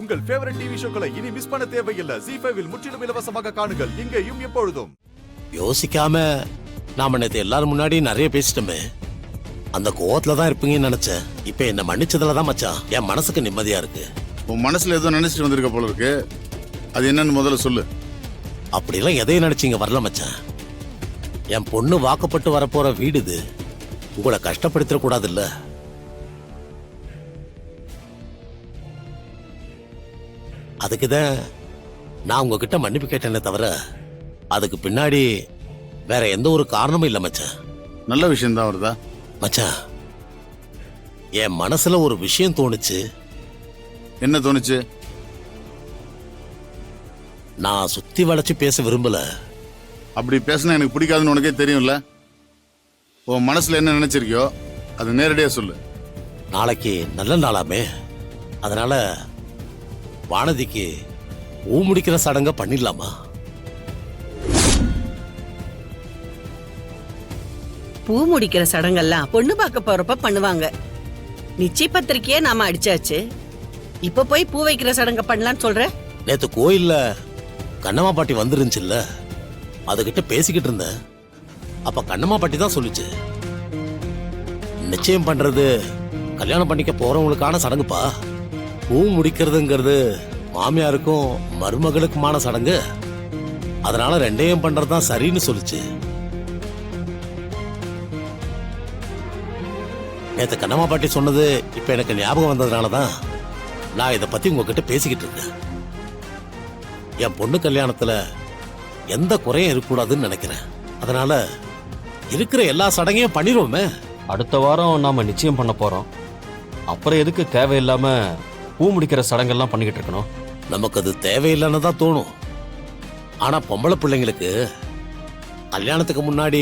உங்கள் favourite TV ஷோக்களை இனி miss பண்ண தேவையில்லை. ZEE5 இல் முற்றிலும் இலவசமாக காணுங்கள். இங்கேயும் எப்பொழுதும். யோசிக்காம நாம நேத்து எல்லாரும் முன்னாடி நிறைய பேசிட்டோமே. அந்த கோவத்துல தான் இருப்பீங்கன்னு நினைச்சேன். இப்ப என்ன மன்னிச்சதுலதான் மச்சான் என் மனசுக்கு நிம்மதியா இருக்கு. உன் மனசுல ஏதோ நினைச்சிட்டு வந்திருக்க போல இருக்கு. அது என்னன்னு முதல்ல சொல்லு. அப்படிலாம் எதையும் நினைச்சீங்க வரல மச்சான். என் பொண்ணு வாக்கப்பட்டு வரப்போற வீடு இது. உங்களை கஷ்டப்படுத்த கூடாது இல்ல. அதுக்குதான் நான் உங்ககிட்ட மன்னிப்பு கேட்டேனே தவிர அதுக்கு பின்னாடி வேற எந்த ஒரு காரணமும் இல்ல மச்சான். நல்ல விஷயம் தான் வருதா மச்சான்? என் மனசுல ஒரு விஷயம் தோணுச்சு. என்ன தோணுச்சு? நான் சுத்தி வளைச்சு பேச விரும்பல. அப்படி பேசினா எனக்கு பிடிக்காதுன்னு உனக்கே தெரியும்ல. உன் மனசுல என்ன நினைச்சிருக்கியோ அது நேரடியா சொல்லு. நாளைக்கு நல்ல நாளாமே, அதனால வானதிக்கு பூ முடிக்கிற சடங்க பண்ணிடலாமா? பூ முடிக்கிற சடங்கெல்லாம் பொண்ணு பார்க்க போறப்ப பண்ணுவாங்க. நிச்சய பத்திரிக்கையே நாம அடிச்சாச்சு. இப்ப போய் பூ வைக்கிற சடங்க பண்ணலான்னு சொல்ற? நேத்து கோயில்ல கண்ணம்மா பாட்டி வந்துருந்துச்சுல்ல, அதுகிட்ட பேசிக்கிட்டு இருந்தேன். அப்ப கண்ணம்மா பாட்டி தான் சொல்லுச்சு, நிச்சயம் பண்றது கல்யாணம் பண்ணிக்க போறவங்களுக்கான சடங்குப்பா. பூ முடிக்கிறதுங்கிறது மாமியாருக்கும் மருமகளுக்குமான சடங்கு. அதனால ரெண்டையும் பண்றதுதான் சரின்னு சொல்லுச்சு. நேத்து கண்ணம்மா பாட்டி சொன்னது இப்ப எனக்கு ஞாபகம் வந்ததுனாலதான் நான் இதை பத்தி உங்ககிட்ட பேசிக்கிட்டு இருக்கேன். என் பொண்ணு கல்யாணத்துல எந்த குறையும் இருக்கக்கூடாதுன்னு நினைக்கிறேன். அதனால இருக்கிற எல்லா சடங்கையும் பண்ணிடுவோமே. அடுத்த வாரம் நாம நிச்சயம் பண்ண போறோம். அப்புறம் எதுக்கு தேவையில்லாம பூ முடிக்கிற சடங்கெல்லாம் பண்ணிக்கிட்டு இருக்கணும்? நமக்கு அது தேவையில்லைன்னு தான் தோணும். ஆனா பொம்பளை பிள்ளைங்களுக்கு கல்யாணத்துக்கு முன்னாடி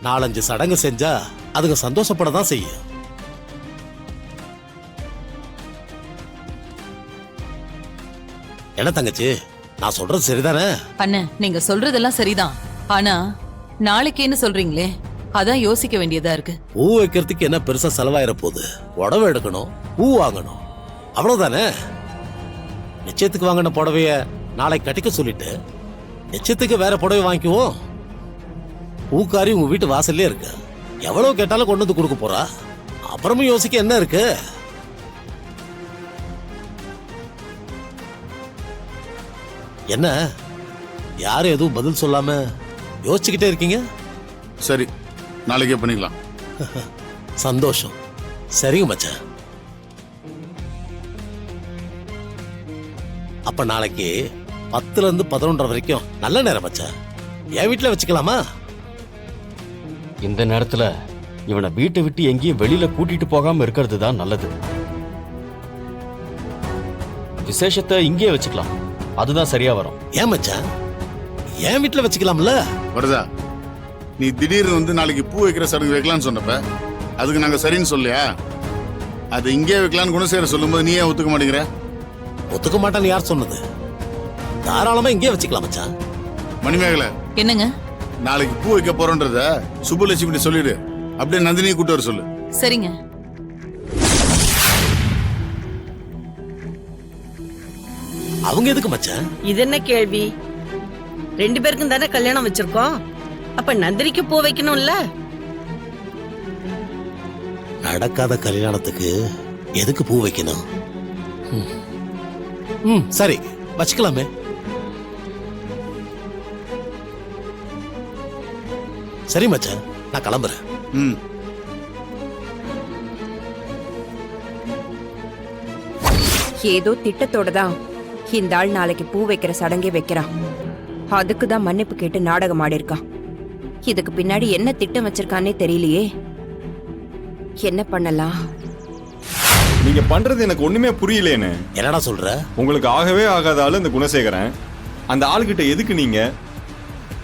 4-5 சடங்கு செஞ்சா அதுங்க சந்தோஷப்பட தான் செய்யும். என்ன தங்கச்சி, நான் சொல்றது சரிதானே? அண்ணா, நீங்க சொல்றதெல்லாம் சரிதான். ஆனா நாளைக்கேன்னு சொல்றீங்களே, அதான் யோசிக்க வேண்டியதா இருக்கு. பூ வைக்கிறதுக்கு என்ன பெருசா செலவாயிர போகுது? புடவை எடுக்கணும், பூ வாங்கணும், அவ்வளவுதானே. நிச்சயத்துக்கு வாங்கின புடவைய நாளைக்கு கட்டிக்க சொல்லிட்டு நிச்சயத்துக்கு வேற புடவை வாங்கிக்குவோம். பூக்காரி உங்க வீட்டு வாசல்லே இருக்கு. எவ்வளவு கேட்டாலும் கொண்டு வந்து கொடுக்க போறா. அப்புறமும் யோசிக்க என்ன இருக்கு? என்ன யாரும் எதுவும் பதில் சொல்லாம யோசிச்சுக்கிட்டே இருக்கீங்க? சரி, நாளைக்கே பண்ணிக்கலாம். சந்தோஷம். சரிங்க மச்சான். அப்ப நாளைக்கு 10ல இருந்து 11:30 வரைக்கும் நல்ல நேரம் மச்சான். என் வீட்டுல வச்சுக்கலாமா? இந்த நேரத்துல இவனை வீட்டை விட்டு எங்கேயும் வெளியில கூட்டிட்டு போகாம இருக்கிறது தான் நல்லது. விசேஷத்தை இங்கேயே வச்சுக்கலாம், அதுதான் சரியா வரும். ஏன் மச்சான், என் வீட்டுல வச்சுக்கலாம்ல? வருதா, நீ திடீர்னு வந்து நாளைக்கு பூ வைக்கிற சடங்கு வைக்கலாம்னு சொன்னப்ப அதுக்கு நாங்க சரின்னு சொல்லியா? அது இங்கே வைக்கலான்னு குணசேகர சொல்லும்போது நீ ஏன் ஒத்துக்க மாட்டேங்கிற? ஒத்துக்க மாட்டான்னு யார் சொன்னது? தாராளமா இங்கே வச்சுக்கலாம் மச்சான். மணிமேகலை, என்னங்க? நாளைக்கு பூ வைக்க போறோன்றத சுப்புலட்சுமி சொல்லிடு. அப்படியே நந்தினியை கூட்டு வர சொல்லு. சரிங்க. அவங்க எதுக்கு மச்சான்? இது என்ன கேள்வி? 2 பேருக்கும் தானே கல்யாணம் வச்சிருக்கோம். அப்ப நந்தினிக்கு பூ வைக்கணும்ல? நடக்காத கல்யாணத்துக்கு எதுக்கு பூ வைக்கணும்? சரி, வச்சுக்கலாமே. சரி மச்சான், நான் கிளம்புறேன். ஏதோ திட்டத்தோட தான் இந்த ஆள் நாளைக்கு பூ வைக்கிற சடங்கே வைக்கிறான். அதுக்கு தான் மன்னிப்பு கேட்டு நாடகம் ஆடி இருக்கான். இதுக்கு பின்னாடி என்ன திட்டம் வச்சிருக்கானே தெரியலையே. என்ன பண்ணலாம்? நீங்க பண்றது எனக்கு ஒண்ணுமே புரியலேன்னு. என்னடா சொல்ற? உங்களுக்கு ஆகவே ஆகாத ஆளு இந்த குணசேகரன். அந்த ஆளுகிட்ட எதுக்கு நீங்க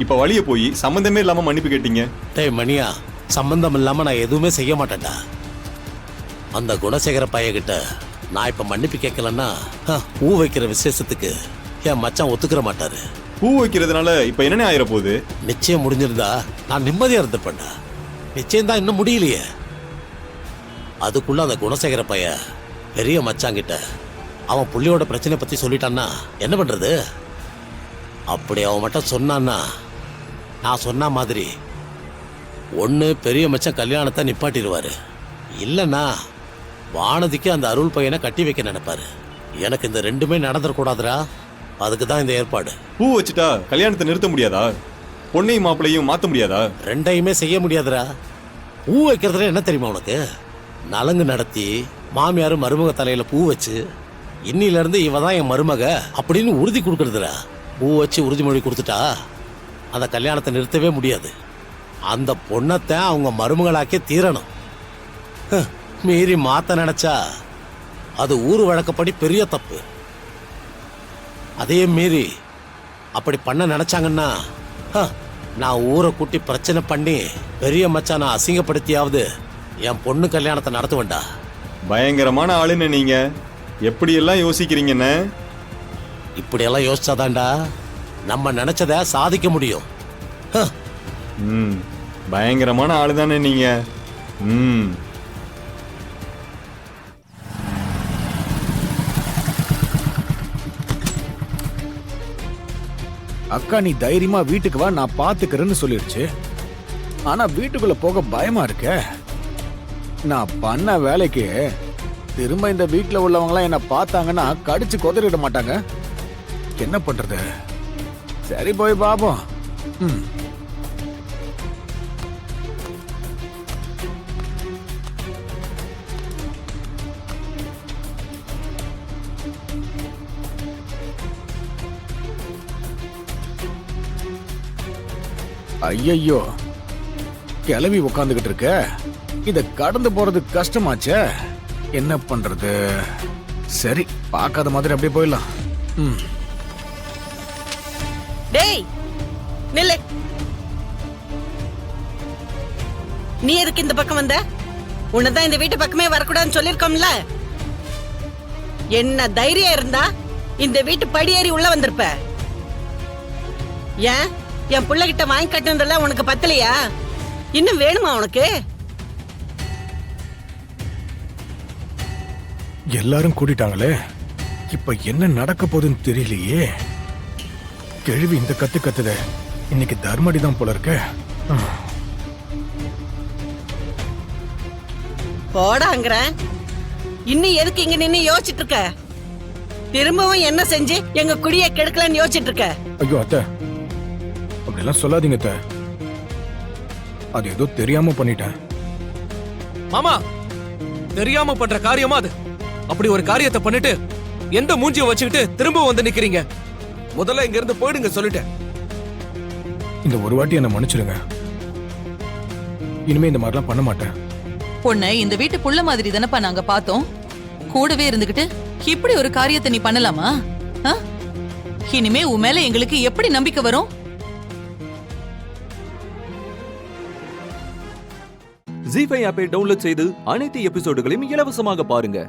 இப்ப வழிய போய் சம்பந்தமே இல்லாம மன்னிப்பு கேட்டீங்க? டேய் மணியா, சம்பந்தம் இல்லாம நான் எதுவுமே செய்ய மாட்டேன்டா. அந்த குணசேகர பையகிட்ட நான் இப்ப மன்னிப்பு கேட்கலன்னா பூ வைக்கிற விசேஷத்துக்கு என் மச்சான் ஒத்துக்கிற மாட்டாரு. பூ வைக்கிறதுனால இப்ப என்ன ஆயிர போகுது? நிச்சயம் முடிஞ்சிருந்தா நான் நிம்மதியா இருந்துப்பேன்டா. நிச்சயம் தான் இன்னும் முடியலையே. அதுக்குள்ள அந்த குணசேகர பைய பெரிய மச்சாங்கிட்ட அவன் புள்ளியோட பிரச்சனை பத்தி சொல்லிட்டான்னா என்ன பண்றது? அப்படி அவன் மட்டும் சொன்னான்னா நான் சொன்ன மாதிரி ஒன்று பெரிய மச்சான் கல்யாணத்தை நிப்பாட்டிடுவாரு, இல்லைன்னா வானதிக்கு அந்த அருள் பையனை கட்டி வைக்க நினைப்பாரு. எனக்கு இந்த ரெண்டுமே நடந்துடக்கூடாதுரா, அதுக்கு தான் இந்த ஏற்பாடு. பூ வச்சுட்டா கல்யாணத்தை நிறுத்த முடியாதா? பொண்ணையும் மாப்பிள்ளையும் மாத்த முடியாதா? ரெண்டையுமே செய்ய முடியாதுரா. பூ வைக்கிறதுல என்ன தெரியுமா உனக்கு? நலங்கு நடத்தி மாமியார் மருமக தலையில பூ வச்சு இன்னில இருந்து இவ தான் என் மருமக அப்படின்னு உறுதி கொடுக்கறதுடா. பூ வச்சு உறுதிமொழி கொடுத்துட்டா அந்த கல்யாணத்தை நிறுத்தவே முடியாது. அந்த பொண்ணத்தை அவங்க மருமகளாக்கே தீரணும். மீறி மாத்த நினைச்சா அது ஊர் வழக்கப்படி பெரிய தப்பு. அதே மீறி அப்படி பண்ண நினைச்சாங்கன்னா நான் ஊரை கூட்டி பிரச்சனை பண்ணி பெரிய மச்சான் நான் அசிங்கப்படுத்தியாவது என் பொண்ணு கல்யாணத்தை நடத்துவேன்டா. பயங்கரமான ஆளுன்னு நீங்க எப்படி எல்லாம் யோசிக்கிறீங்கன்னு. இப்படியெல்லாம் யோசிச்சாதான்டா நம்ம நினைச்சத சாதிக்க முடியும். பயங்கரமான ஆளு தானே நீங்க. அக்கா நீ தைரியமா வீட்டுக்கு வா, நான் பாத்துக்கிறேன்னு சொல்லிடுச்சு. ஆனா வீட்டுக்குள்ள போக பயமா இருக்க. நான் பண்ண வேலைக்கு திரும்ப இந்த வீட்டுல உள்ளவங்களாம் என்ன பார்த்தாங்கன்னா கடிச்சு கொதறிட மாட்டாங்க. என்ன பண்றது? சரி போய் பாப்போம். ஐயையோ, கிளவி உட்காந்துக்கிட்டு இருக்க. இத கடந்து போறது கஷ்டமாச்சே. என்ன பண்றது? சரி, பார்க்காத மாதிரி அப்படியே போயிடலாம். டேய் நில்லு. நீ எதுக்கு இந்த பக்கம் வந்த? உன்னதான் இந்த வீட்டு பக்கமே வரக்கூடாதுன்னு சொல்லிருக்கோம்ல. என்ன தைரியம் இருந்தா இந்த வீட்டு படியேறி உள்ள வந்திருப்ப. ஏன் என் பிள்ளைகிட்ட வாங்கி கட்டுனதெல்லாம் உனக்கு பத்தலையா? இன்னும் வேணுமா உனக்கு? எல்லாரும் கூட்டிட்டாங்களே, இப்ப என்ன நடக்க போகுதுன்னு தெரியலையே. கேள்வி இந்த கத்து கத்துத. இன்னைக்கு தர்மடி தான் போல இருக்க. போடாங்கிறேன். இன்னும் எதுக்கு இங்க நின்னு யோசிச்சுட்டு இருக்க? திரும்பவும் என்ன செஞ்சு எங்க குடிய கெடுக்கலன்னு யோசிச்சுட்டு இருக்க? ஐயோ அத்தை, அப்படிலாம் சொல்லாதீங்க அத்தை. அது ஏதோ தெரியாம பண்ணிட்டேன். மாமா, தெரியாம பண்ற காரியமா அது? அப்படி ஒரு காரியத்தை பண்ணிட்டு எந்த மூஞ்சியும் வச்சுக்கிட்டு திரும்ப வந்து நிக்கிறீங்க? முதல்ல இங்க இருந்து போயிடுங்க சொல்லிட்டேன். இந்த ஒரு வாட்டி என்ன மன்னிச்சிடுங்க. இனிமே இந்த மாதிரிலாம் பண்ண மாட்டேன். பொண்ணை இந்த வீட்டு புள்ள மாதிரி தானப்பா நாங்க பார்த்தோம். கூடவே இருந்துகிட்டு இப்படி ஒரு காரியத்தை நீ பண்ணலாமா? இனிமே உன் மேல எங்களுக்கு எப்படி நம்பிக்கை வரும்? ஜீ5 ஆப்பை டவுன்லோட் செய்து அனைத்து எபிசோடுகளையும் இலவசமாக பாருங்க.